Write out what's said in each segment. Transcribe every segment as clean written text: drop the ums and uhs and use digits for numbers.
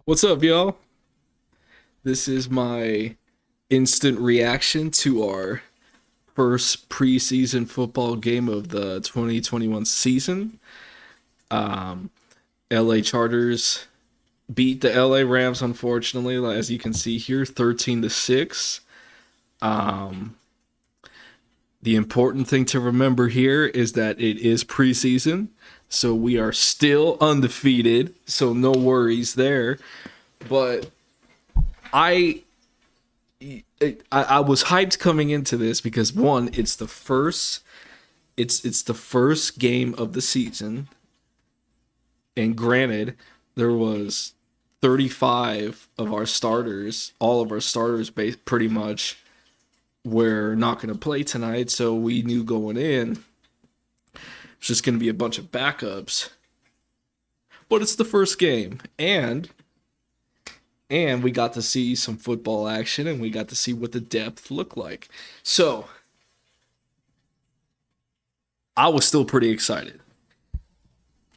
What's up, y'all? This is my instant reaction to our first preseason football game of the 2021 season. LA Chargers beat the LA Rams, unfortunately, as you can see here, 13-6. The important thing to remember here is that it is preseason, so we are still undefeated, so no worries there. But I I was hyped coming into this because one, it's the first game of the season, and granted, there was 35 of our starters, all of our starters, pretty much were not going to play tonight, so we knew going in it's just going to be a bunch of backups. But it's the first game, and we got to see some football action, and we got to see what the depth looked like. So I was still pretty excited.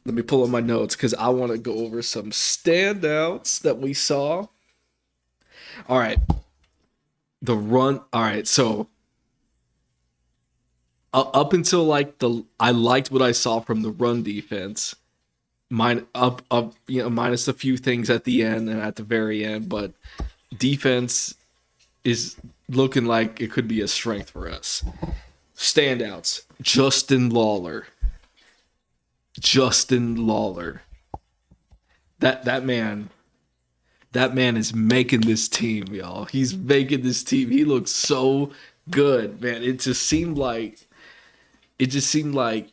Let me pull up my notes because I want to go over some standouts that we saw. All right, the run. All right, so up until I liked what I saw from the run defense. Minus a few things at the end and at the very end, but defense is looking like it could be a strength for us. Standouts: Justin Lawler. Justin Lawler. That man, that man is making this team, y'all. He's making this team. He looks so good, man. It just seemed like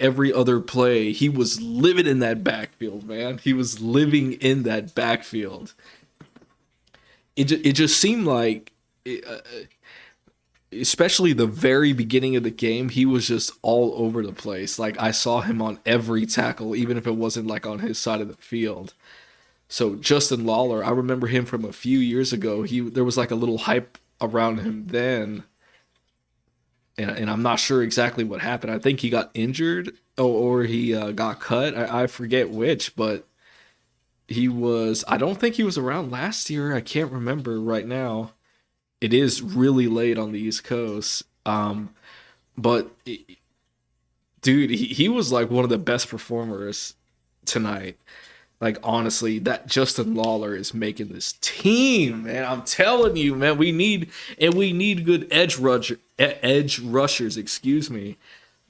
every other play he was living in that backfield, man. He was living in that backfield. It just seemed like especially the very beginning of the game, he was just all over the place. Like I saw him on every tackle, even if it wasn't like on his side of the field. So Justin Lawler, I remember him from a few years ago. There was like a little hype around him then, and I'm not sure exactly what happened. I think he got injured or he got cut. I forget which, but he was. I don't think he was around last year. I can't remember right now. It is really late on the East Coast. But dude, he was like one of the best performers tonight. Like honestly, that Justin Lawler is making this team, man. I'm telling you, man. We need good edge rushers, excuse me,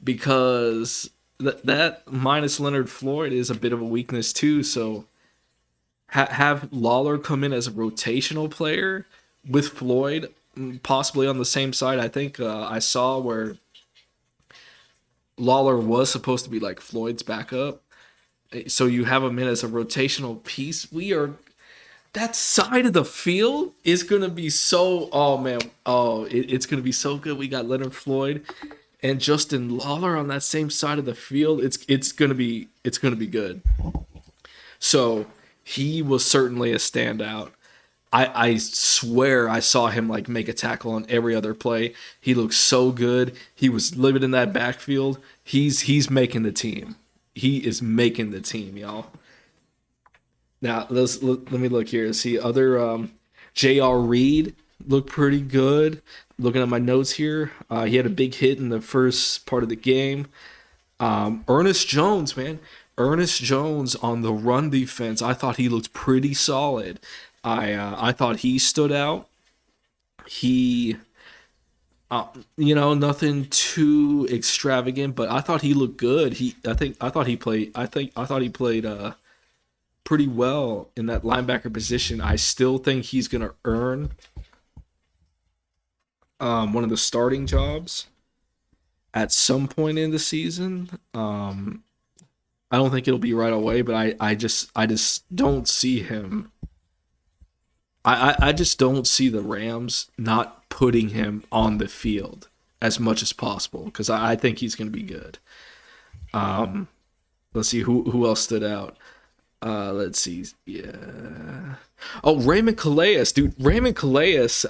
because that minus Leonard Floyd is a bit of a weakness too. So have Lawler come in as a rotational player with Floyd possibly on the same side. I think I saw where Lawler was supposed to be like Floyd's backup. So you have him in as a rotational piece. That side of the field is gonna be so. Oh man, it's gonna be so good. We got Leonard Floyd and Justin Lawler on that same side of the field. It's gonna be good. So he was certainly a standout. I swear I saw him like make a tackle on every other play. He looked so good. He was living in that backfield. He's making the team. He is making the team, y'all. Now let me look here and see other J.R. Reed looked pretty good. Looking at my notes here, he had a big hit in the first part of the game. Ernest Jones, man. Ernest Jones on the run defense, I thought he looked pretty solid. I thought he stood out. He, nothing too extravagant, but I thought he looked good. I thought he played pretty well in that linebacker position. I still think he's gonna earn one of the starting jobs at some point in the season. I don't think it'll be right away, but I just don't see him. I just don't see the Rams not putting him on the field as much as possible because I think he's going to be good. Um, let's see who else stood out. Let's see. Yeah. Oh, Raymond Calais, dude. Raymond Calais as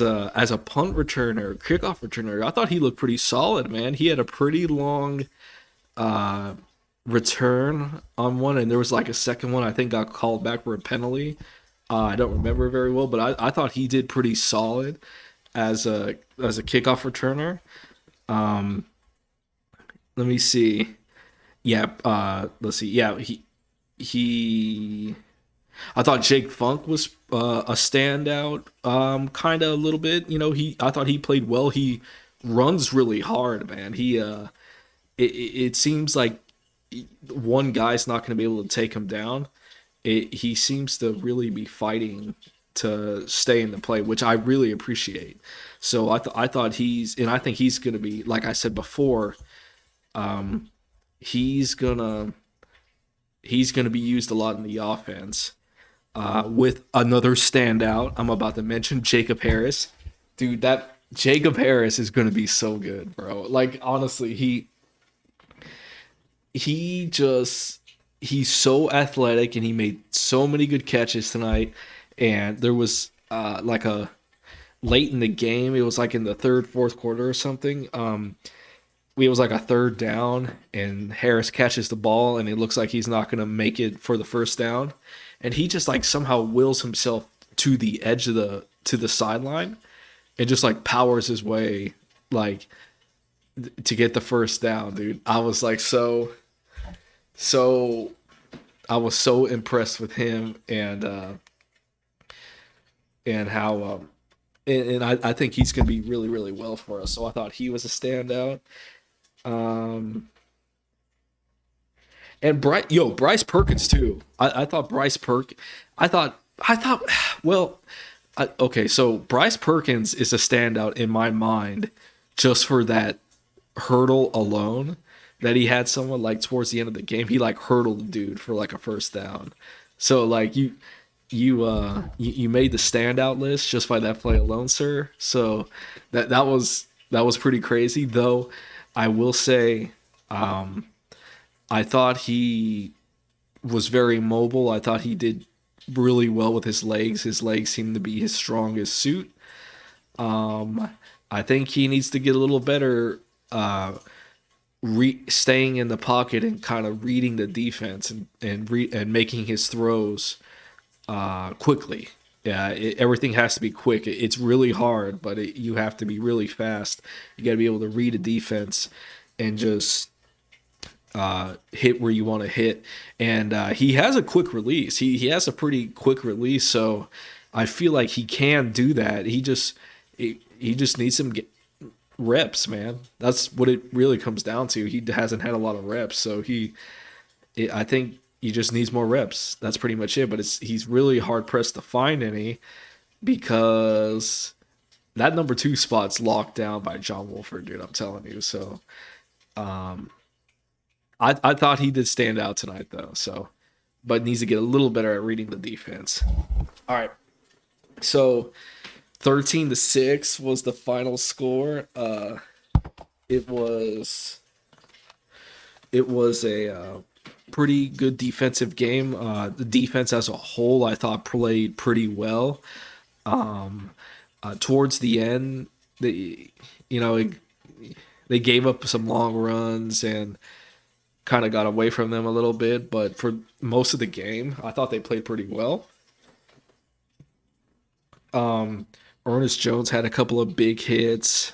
a punt returner, kickoff returner. I thought he looked pretty solid, man. He had a pretty long uh, return on one, and there was like a second one I think got called back for a penalty. I don't remember very well, but I thought he did pretty solid as a kickoff returner. Um, Let me see. Yeah, let's see. Yeah, he. I thought Jake Funk was a standout, kind of a little bit. I thought he played well. He runs really hard, man. It seems like one guy's not going to be able to take him down. He seems to really be fighting to stay in the play, which I really appreciate. So I thought and I think he's going to be, like I said before, he's gonna he's gonna be used a lot in the offense. With another standout, I'm about to mention Jacob Harris. Dude, that Jacob Harris is gonna be so good, bro. Like honestly, he just he's so athletic and he made so many good catches tonight. And there was like a late in the game, it was like in the third, fourth quarter or something. It was like a third down, and Harris catches the ball, and it looks like he's not going to make it for the first down, and he just like somehow wills himself to the edge of the sideline, and just like powers his way like to get the first down, dude. I was like so I was so impressed with him and how and I think he's going to be really really well for us. So I thought he was a standout. Um, and Bryce Perkins too. I thought well, okay, so Bryce Perkins is a standout in my mind just for that hurdle alone that he had someone like towards the end of the game. He like hurdled the dude for like a first down. So like you made the standout list just by that play alone, sir. So that was pretty crazy, though. I will say, I thought he was very mobile. I thought he did really well with his legs. His legs seem to be his strongest suit. I think he needs to get a little better staying in the pocket and kind of reading the defense and making his throws quickly. Yeah, everything has to be quick. It's really hard, but you have to be really fast. You got to be able to read a defense and just hit where you want to hit. And he has a quick release. He has a pretty quick release, so I feel like he can do that. He just needs some reps, man. That's what it really comes down to. He hasn't had a lot of reps, so I think he just needs more reps. That's pretty much it. But he's really hard pressed to find any because that number 2 spot's locked down by John Wolford, dude. I'm telling you. So, I thought he did stand out tonight though. So, but needs to get a little better at reading the defense. All right. So, 13-6 was the final score. It was a pretty good defensive game. The defense as a whole, I thought, played pretty well. Towards the end, you know, they gave up some long runs and kind of got away from them a little bit. But for most of the game, I thought they played pretty well. Ernest Jones had a couple of big hits.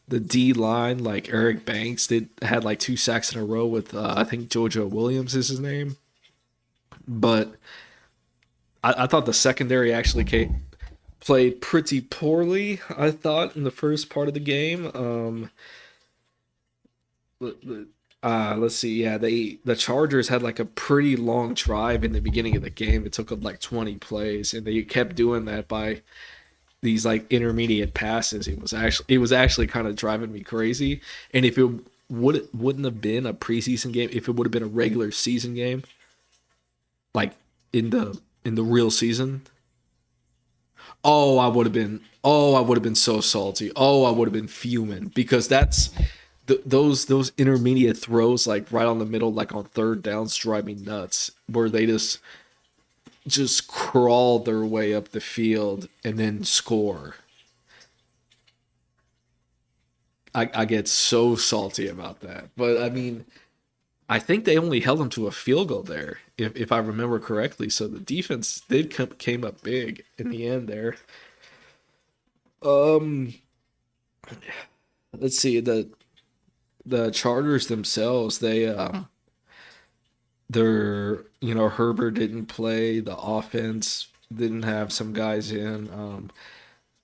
The D line, like Eric Banks, had like 2 sacks in a row with I think JoJo Williams is his name. But I thought the secondary actually played pretty poorly. I thought in the first part of the game. Let's see. Yeah, the Chargers had like a pretty long drive in the beginning of the game. It took them like 20 plays, and they kept doing that by these like intermediate passes. It was actually kind of driving me crazy. And if it wouldn't have been a preseason game, if it would have been a regular season game, like in the real season, I would have been so salty. I would have been fuming because that's those intermediate throws like right on the middle, like on third downs, drive me nuts. Where they just crawl their way up the field and then score. I get so salty about that. But I mean, I think they only held them to a field goal there, if I remember correctly. So the defense came up big in the end there. Um, let's see the Chargers themselves. They're Herbert didn't play. The offense didn't have some guys in.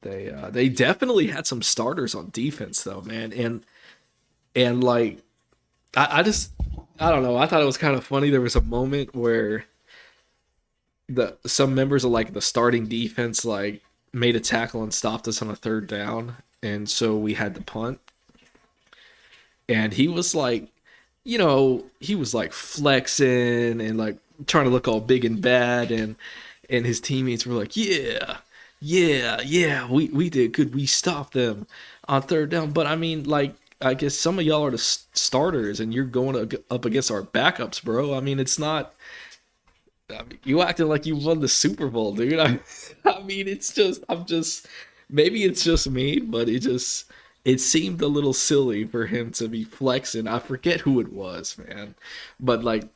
They definitely had some starters on defense though, man, and like I just I don't know. I thought it was kind of funny. There was a moment where the some members of like the starting defense like made a tackle and stopped us on a third down, and so we had to punt. And he was like, he was like flexing and like trying to look all big and bad, and his teammates were like, yeah, yeah, yeah, we did good. We stopped them on third down. But I mean, like, I guess some of y'all are the starters, and you're going up against our backups, bro. I mean, it's not. I mean, you acting like you won the Super Bowl, dude. I mean, it's just, I'm just, maybe it's just me, but it seemed a little silly for him to be flexing. I forget who it was, man, but like,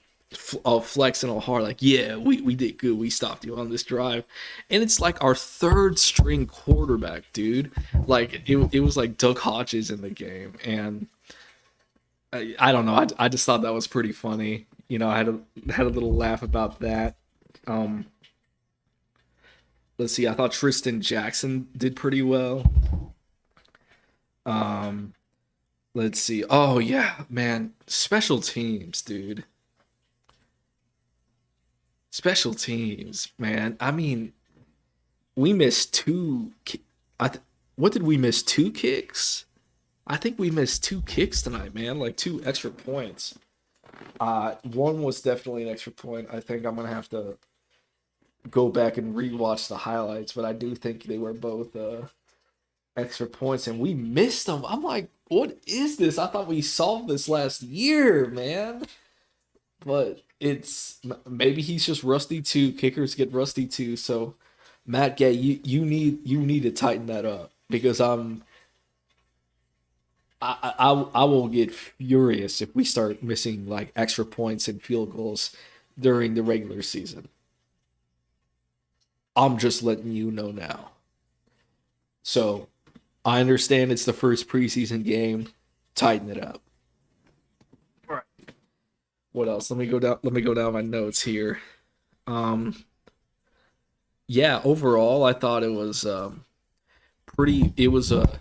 all flexing all hard, like, yeah, we did good. We stopped you on this drive, and it's like our third string quarterback, dude. Like it was like Doug Hodges in the game, and I don't know. I just thought that was pretty funny. I had a little laugh about that. Um, let's see. I thought Tristan Jackson did pretty well. Um, let's see. Oh yeah, man. Special teams, dude. Special teams, man. I mean, we missed two. What did we miss? Two kicks. I think we missed two kicks tonight, man. Like two extra points. One was definitely an extra point. I think I'm gonna have to go back and rewatch the highlights, but I do think they were both extra points, and we missed them. I'm like, what is this? I thought we solved this last year, man. But it's maybe he's just rusty too. Kickers get rusty too. So Matt Gay, you need to tighten that up because I will get furious if we start missing like extra points and field goals during the regular season. I'm just letting you know now. So I understand it's the first preseason game. Tighten it up. All right. What else? Let me go down. Let me go down my notes here. Um, yeah. Overall, I thought it was pretty. It was the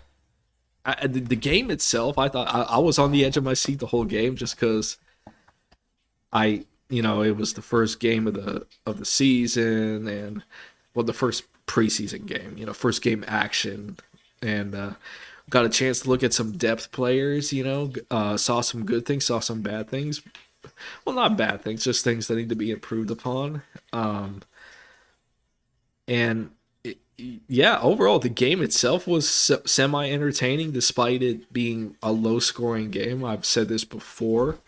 game itself. I thought I was on the edge of my seat the whole game just because it was the first game of the season and well the first preseason game, first game action, and got a chance to look at some depth players. Saw some good things, saw some bad things. Well, not bad things, just things that need to be improved upon. And yeah, overall the game itself was semi entertaining despite it being a low scoring game. I've said this before.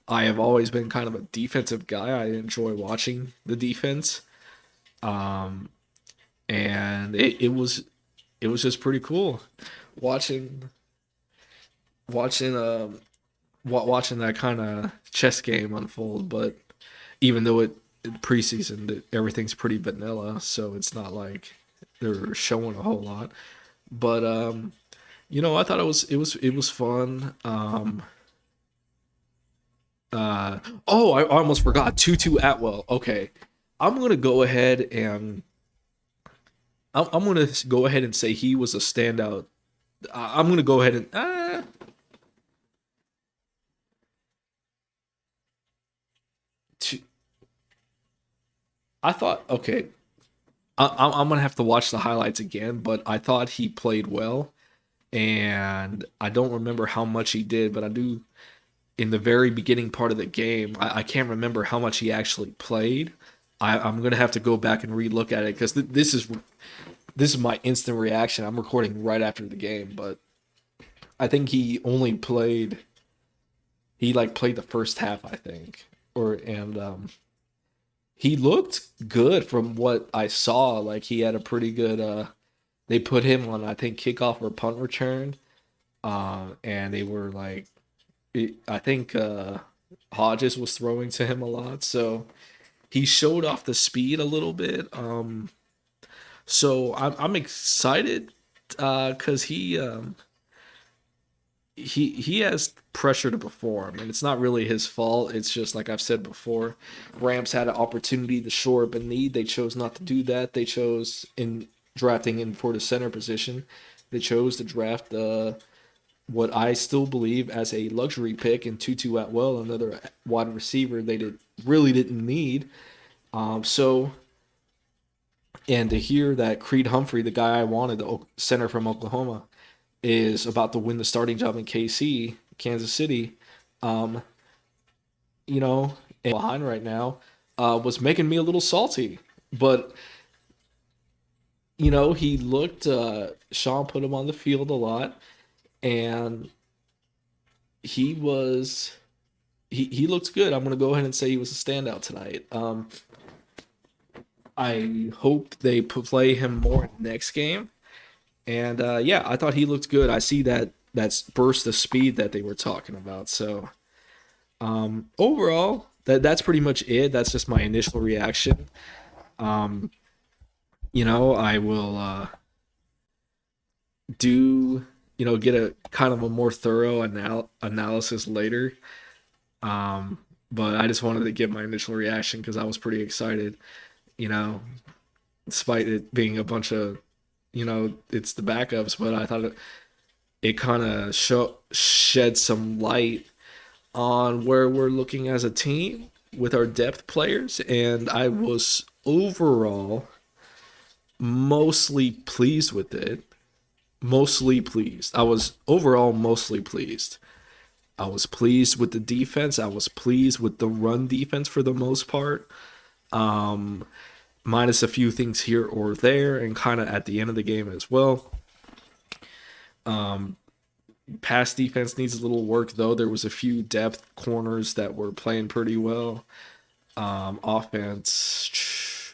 I have always been kind of a defensive guy. I enjoy watching the defense. Um, and it was just pretty cool watching watching watching that kind of chess game unfold. But even though preseason everything's pretty vanilla, so it's not like they're showing a whole lot. But I thought it was fun. I almost forgot Tutu Atwell. Okay, I'm gonna go ahead and I'm gonna go ahead and say he was a standout. I'm gonna go ahead and Tu- I thought okay. I'm gonna have to watch the highlights again, but I thought he played well, and I don't remember how much he did, but I do in the very beginning part of the game. I can't remember how much he actually played. I'm gonna have to go back and relook at it because this is my instant reaction. I'm recording right after the game, but I think he only played. He like played the first half, I think, and he looked good from what I saw. Like he had a pretty good. They put him on I think kickoff or punt return, and they were like, I think Hodges was throwing to him a lot, so he showed off the speed a little bit. So I'm excited because he has pressure to perform, and it's not really his fault. It's just like I've said before, Rams had an opportunity to shore up a need. They chose not to do that. They chose in drafting in for the center position. They chose to draft what I still believe as a luxury pick in Tutu Atwell, another wide receiver they didn't need. So and to hear that Creed Humphrey, the guy I wanted, the center from Oklahoma, is about to win the starting job in KC, Kansas City, um, you know, and behind right now, was making me a little salty. But he looked. Sean put him on the field a lot, and he was he looked good. I'm gonna go ahead and say he was a standout tonight. I hope they play him more next game. And yeah, I thought he looked good. I see that burst of speed that they were talking about. So overall, that's pretty much it. That's just my initial reaction. Um, I will do get a kind of a more thorough analysis later. Um, but I just wanted to give my initial reaction because I was pretty excited. You know, despite it being a bunch of it's the backups, but I thought it kind of shed some light on where we're looking as a team with our depth players, and I was overall mostly pleased with it. Mostly pleased. I was overall mostly pleased. I was pleased with the defense. I was pleased with the run defense for the most part. Um, Minus a few things here or there, and kind of at the end of the game as well. Um, Pass defense needs a little work though. There was a few depth corners that were playing pretty well. Offense,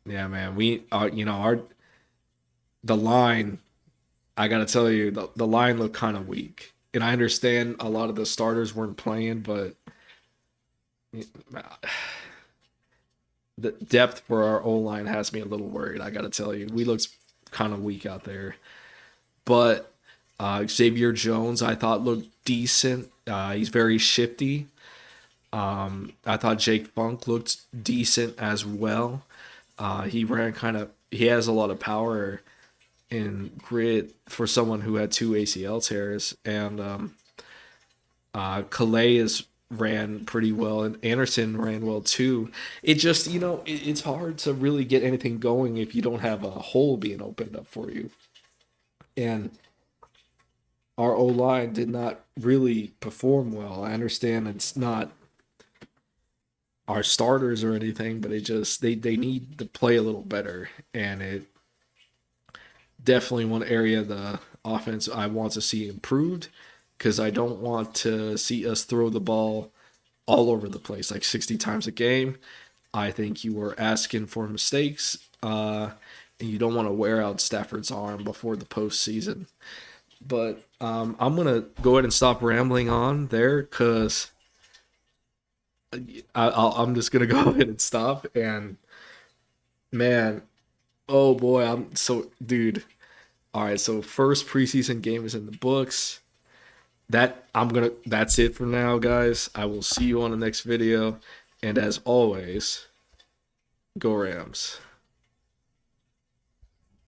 yeah, man. We are, our the line. I gotta tell you, the line looked kind of weak, and I understand a lot of the starters weren't playing, but the depth for our O line has me a little worried. I gotta tell you, we looked kind of weak out there. But Xavier Jones, I thought looked decent. He's very shifty. I thought Jake Funk looked decent as well. He ran kind of. He has a lot of power and grit for someone who had two ACL tears, and Calais ran pretty well, and Anderson ran well too. It just it's hard to really get anything going if you don't have a hole being opened up for you. And our O line did not really perform well. I understand it's not our starters or anything, but it just they need to play a little better, and it definitely one area of the offense I want to see improved because I don't want to see us throw the ball all over the place like 60 times a game. I think you were asking for mistakes, and you don't want to wear out Stafford's arm before the postseason. But I'm gonna go ahead and stop rambling on there because I'm just gonna go ahead and stop. And man, oh boy, I'm so dude. All right, so first preseason game is in the books. That's it for now, guys. I will see you on the next video, and as always, go Rams.